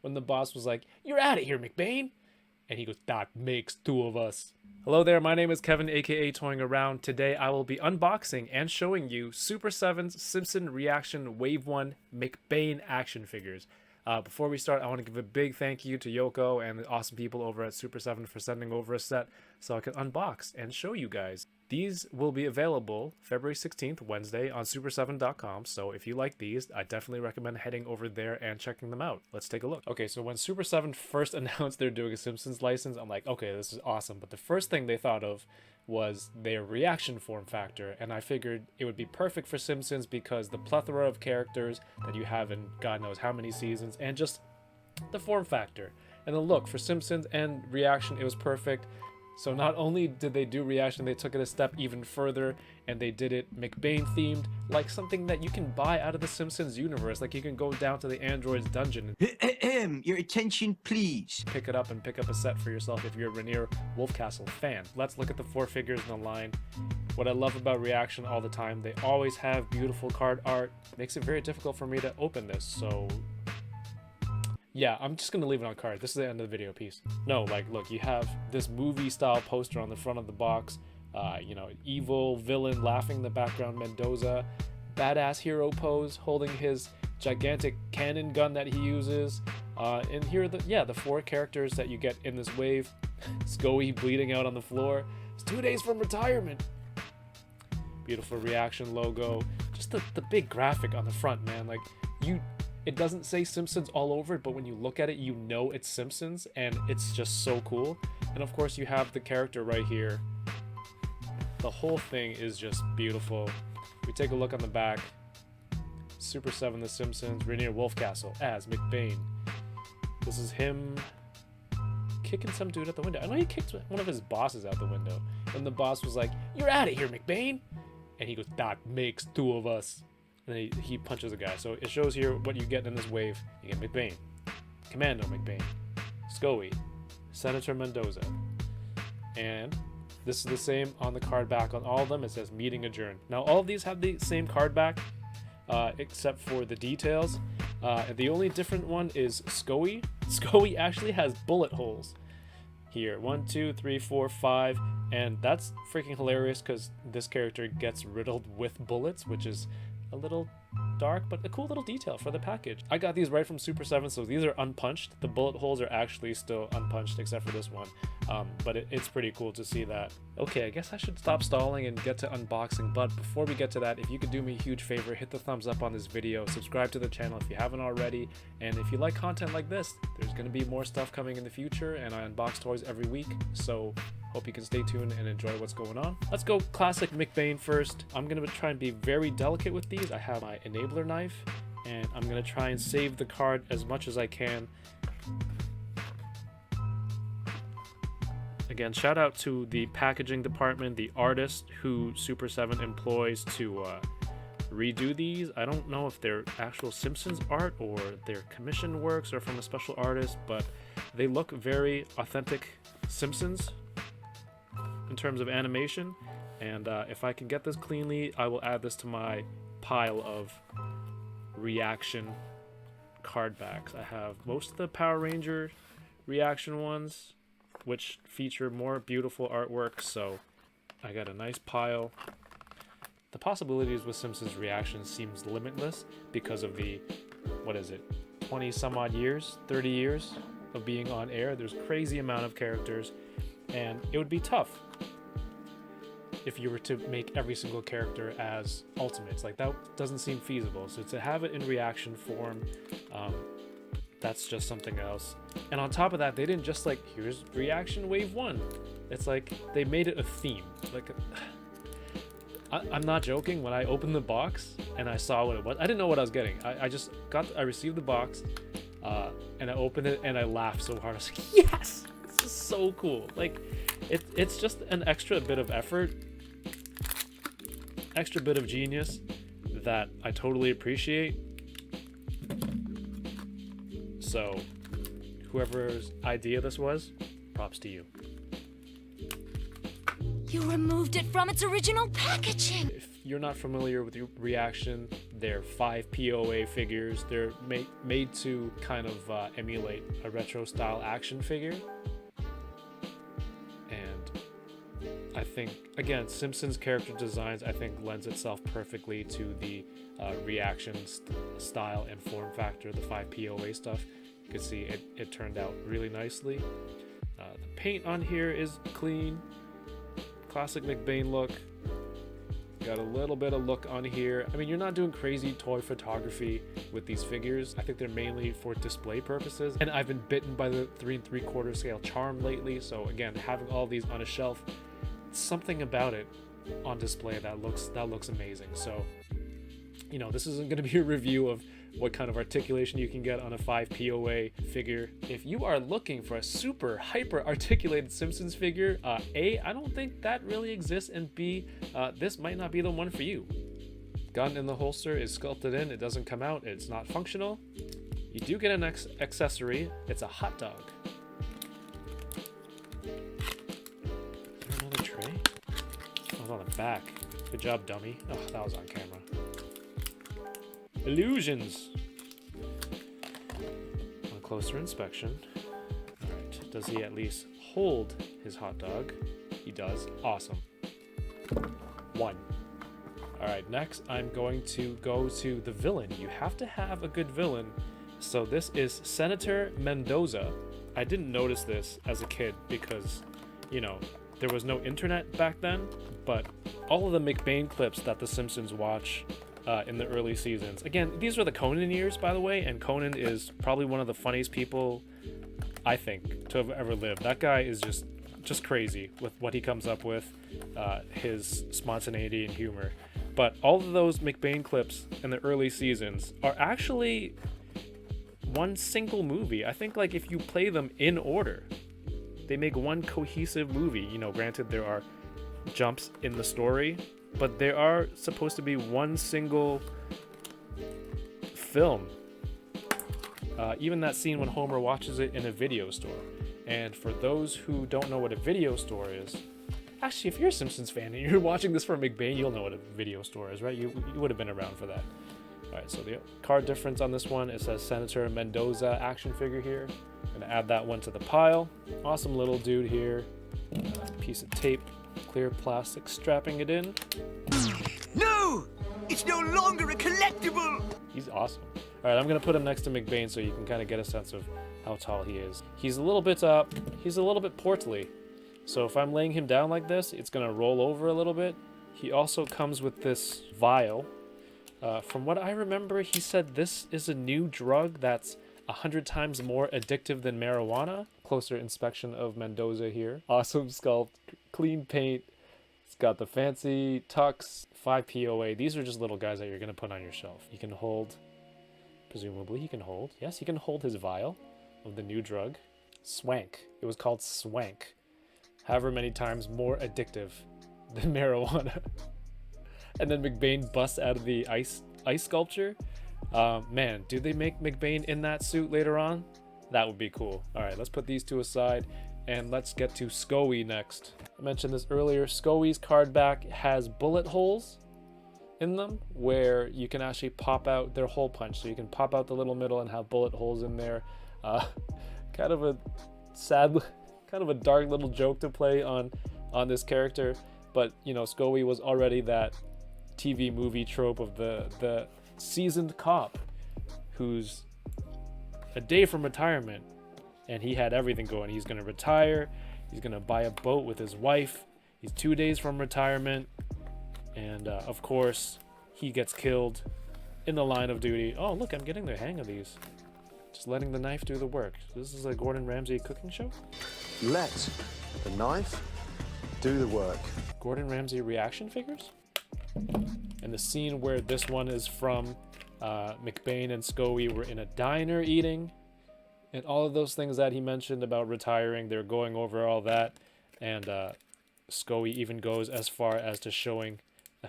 when the boss was like, "You're out of here, McBain." And he goes, "That makes two of us." Hello there, my name is Kevin, aka Toying Around. Today I will be unboxing and showing you Super7's Simpson ReAction Wave 1 McBain action figures. Before we start, I want to give a big thank you to Yoko and the awesome people over at Super7 for sending over a set so I can unbox and show you guys. These will be available February 16th, Wednesday, on super7.com, so if you like these, I definitely recommend heading over there and checking them out. Let's take a look. Okay, so when Super7 first announced they're doing a Simpsons license, I'm like, okay, this is awesome, but the first thing they thought of was their ReAction form factor, and I figured it would be perfect for Simpsons because the plethora of characters that you have in God knows how many seasons, and just the form factor. And the look for Simpsons and ReAction, it was perfect. So not only did they do ReAction, they took it a step even further, and they did it McBain themed, like something that you can buy out of the Simpsons universe. Like you can go down to the android's dungeon and your attention please. pick it up and pick up a set for yourself if you're a Rainier Wolfcastle fan. Let's look at the four figures in the line. What I love about ReAction all the time, they always have beautiful card art. Makes it very difficult for me to open this, so yeah, I'm just gonna leave it on card. This is the end of the video. Peace. No, like, look, you have this movie style poster on the front of the box. You know, evil villain laughing in the background, Mendoza, badass hero pose, holding his gigantic cannon gun that he uses. And here are the four characters that you get in this wave. Skowi bleeding out on the floor. It's 2 days from retirement. Beautiful ReAction logo. Just the big graphic on the front, man. Like, it doesn't say Simpsons all over it, but when you look at it, you know it's Simpsons, and it's just so cool. And of course, you have the character right here. The whole thing is just beautiful. We take a look on the back. Super7 The Simpsons, Rainier Wolfcastle as McBain. This is him kicking some dude out the window. I know he kicked one of his bosses out the window. And the boss was like, "You're out of here, McBain." And he goes, "That makes two of us." And then he punches a guy. So it shows here what you get in this wave. You get McBain, Commando McBain, Skowi, Senator Mendoza. And this is the same on the card back on all of them. It says meeting adjourned. Now all of these have the same card back, except for the details. The only different one is Skowi. Skowi actually has bullet holes here. 1, 2, 3, 4, 5. And that's freaking hilarious because this character gets riddled with bullets, which is a little dark, but a cool little detail for the package. I got these right from Super7, so these are unpunched. The bullet holes are actually still unpunched except for this one, but it's pretty cool to see that. Okay, I guess I should stop stalling and get to unboxing, but before we get to that, if you could do me a huge favor, hit the thumbs up on this video, subscribe to the channel if you haven't already, and if you like content like this, there's going to be more stuff coming in the future, and I unbox toys every week, so hope you can stay tuned and enjoy what's going on. Let's go classic McBain first. I'm going to try and be very delicate with these. I have my enabler knife, and I'm going to try and save the card as much as I can. Again, shout out to the packaging department, the artist who Super7 employs to redo these. I don't know if they're actual Simpsons art or their commission works or from a special artist, but they look very authentic Simpsons in terms of animation. And if I can get this cleanly, I will add this to my pile of ReAction card backs. I have most of the Power Ranger ReAction ones, which feature more beautiful artwork, so I got a nice pile. The possibilities with Simpsons ReAction seems limitless because of the, 20 some odd years, 30 years of being on air. There's a crazy amount of characters, and it would be tough if you were to make every single character as ultimates. Like, that doesn't seem feasible. So to have it in ReAction form, that's just something else. And on top of that, they didn't just like, here's ReAction Wave 1. It's like they made it a theme. Like, I'm not joking. When I opened the box and I saw what it was, I didn't know what I was getting. I received the box, and I opened it and I laughed so hard. I was like, yes, this is so cool. Like, it's just an extra bit of effort, extra bit of genius that I totally appreciate. So whoever's idea this was, props to you. You removed it from its original packaging. If you're not familiar with ReAction, they're 5 POA figures. They're made to kind of emulate a retro style action figure. And I think, again, Simpsons character designs, I think, lends itself perfectly to the ReAction style and form factor, the 5 POA stuff. You can see it turned out really nicely. The paint on here is clean. Classic McBain look. Got a little bit of look on here. I mean, you're not doing crazy toy photography with these figures. I think they're mainly for display purposes. And I've been bitten by the 3 3/4 scale charm lately. So again, having all these on a shelf, something about it on display that looks amazing. So, you know, this isn't going to be a review of what kind of articulation you can get on a 5 POA figure. If you are looking for a super hyper articulated Simpsons figure, A, I don't think that really exists, and B, this might not be the one for you. Gun in the holster is sculpted in, it doesn't come out, it's not functional. You do get an accessory, it's a hot dog. Is there another tray? Oh, it's on the back. Good job, dummy. Oh, that was on camera. Illusions. On closer inspection. Alright, does he at least hold his hot dog? He does. Awesome. 1. Alright, next I'm going to go to the villain. You have to have a good villain. So this is Senator Mendoza. I didn't notice this as a kid because, you know, there was no internet back then, but all of the McBain clips that the Simpsons watch in the early seasons. Again, these are the Conan years, by the way, and Conan is probably one of the funniest people, I think, to have ever lived. That guy is just crazy with what he comes up with, his spontaneity and humor. But all of those McBain clips in the early seasons are actually one single movie. I think, like, if you play them in order, they make one cohesive movie. You know, granted, there are jumps in the story, but there are supposed to be one single film. Even that scene when Homer watches it in a video store. And for those who don't know what a video store is, actually, if you're a Simpsons fan and you're watching this for McBain, you'll know what a video store is, right? You would have been around for that. Alright, so the card difference on this one, it says Senator Mendoza action figure here. I'm gonna add that one to the pile. Awesome little dude here. Piece of tape. Clear plastic strapping it in. No! It's no longer a collectible! He's awesome. Alright, I'm gonna put him next to McBain so you can kind of get a sense of how tall he is. He's a little bit portly. So if I'm laying him down like this, it's gonna roll over a little bit. He also comes with this vial. From what I remember, he said this is a new drug that's 100 times more addictive than marijuana. Closer inspection of Mendoza here. Awesome sculpt, clean paint. It's got the fancy tux, 5 POA. These are just little guys that you're going to put on your shelf. He can hold, presumably he can hold. Yes, he can hold his vial of the new drug. Swank. It was called Swank. However many times more addictive than marijuana. And then McBain busts out of the ice sculpture. Man, do they make McBain in that suit later on? That would be cool. Alright, let's put these two aside and let's get to Skowi next. I mentioned this earlier. Skowi's card back has bullet holes in them where you can actually pop out their hole punch. So you can pop out the little middle and have bullet holes in there. Kind of a sad, kind of a dark little joke to play on this character. But, you know, Skowi was already that TV movie trope of the seasoned cop who's a day from retirement and he had everything going. He's going to retire, he's going to buy a boat with his wife, he's 2 days from retirement, and of course he gets killed in the line of duty. Oh look, I'm getting the hang of these, just letting the knife do the work. This is a Gordon Ramsay cooking show. Let the knife do the work. Gordon Ramsay reaction figures. And the scene where this one is from, McBain and Skowi were in a diner eating, and all of those things that he mentioned about retiring, they're going over all that, and Skowi even goes as far as to showing,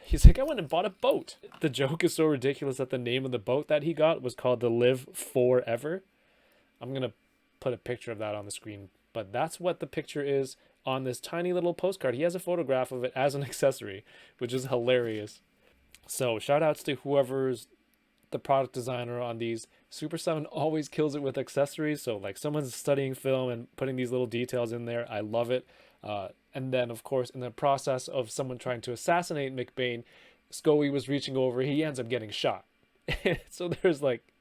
he's like, I went and bought a boat. The joke is so ridiculous that the name of the boat that he got was called the Live Forever. I'm gonna put a picture of that on the screen, but that's what the picture is on this tiny little postcard. He has a photograph of it as an accessory, which is hilarious. So shout outs to whoever's the product designer on these. Super7 always kills it with accessories. So like someone's studying film and putting these little details in there. I love it. And then of course in the process of someone trying to assassinate McBain, Skowi was reaching over. He ends up getting shot. So there's like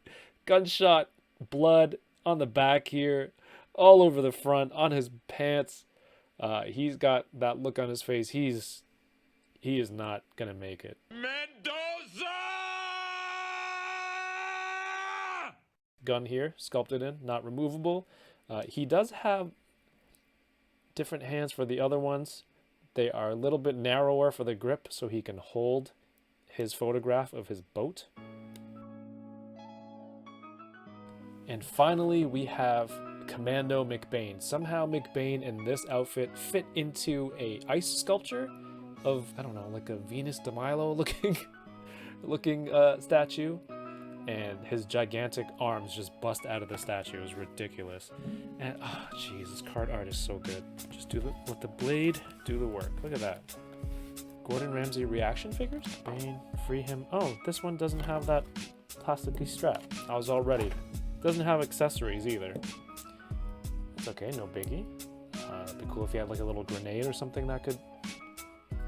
gunshot blood on the back here, all over the front, on his pants. He's got that look on his face. He is not gonna make it. Mendoza! Gun here, sculpted in, not removable. He does have different hands for the other ones. They are a little bit narrower for the grip, so he can hold his photograph of his boat. And finally, we have Commando McBain. Somehow McBain in this outfit fit into a ice sculpture of, I don't know, like a Venus de Milo looking statue. And his gigantic arms just bust out of the statue. It was ridiculous. And oh jeez, this card art is so good. Just let the blade do the work. Look at that. Gordon Ramsay reaction figures? Bane, free him. Oh, this one doesn't have that plasticky strap. I was all ready. Doesn't have accessories either. It's okay, no biggie. It'd be cool if he had like a little grenade or something that could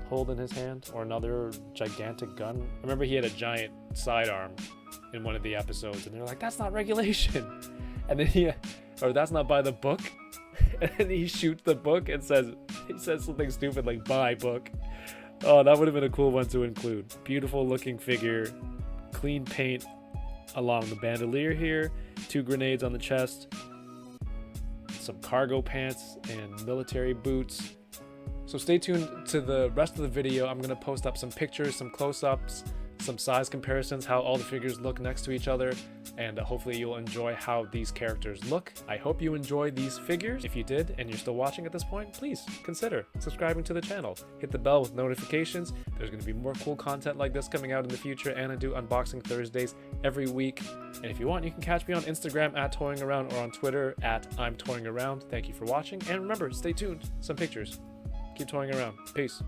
hold in his hand, or another gigantic gun. I remember he had a giant sidearm in one of the episodes, and they're like, that's not regulation. And then or that's not by the book. And then he shoots the book and he says something stupid like, bye book. Oh, that would have been a cool one to include. Beautiful looking figure, clean paint along the bandolier here, 2 grenades on the chest, some cargo pants and military boots. So stay tuned to the rest of the video. I'm going to post up some pictures, some close-ups, some size comparisons, how all the figures look next to each other, and hopefully you'll enjoy how these characters look. I hope you enjoy these figures. If you did and you're still watching at this point, please consider subscribing to the channel. Hit the bell with notifications. There's going to be more cool content like this coming out in the future, and I do unboxing Thursdays every week. And if you want, you can catch me on Instagram at Toying Around or on Twitter at I'm Toying Around. Thank you for watching, and remember, stay tuned. Some pictures. Keep toying around. Peace.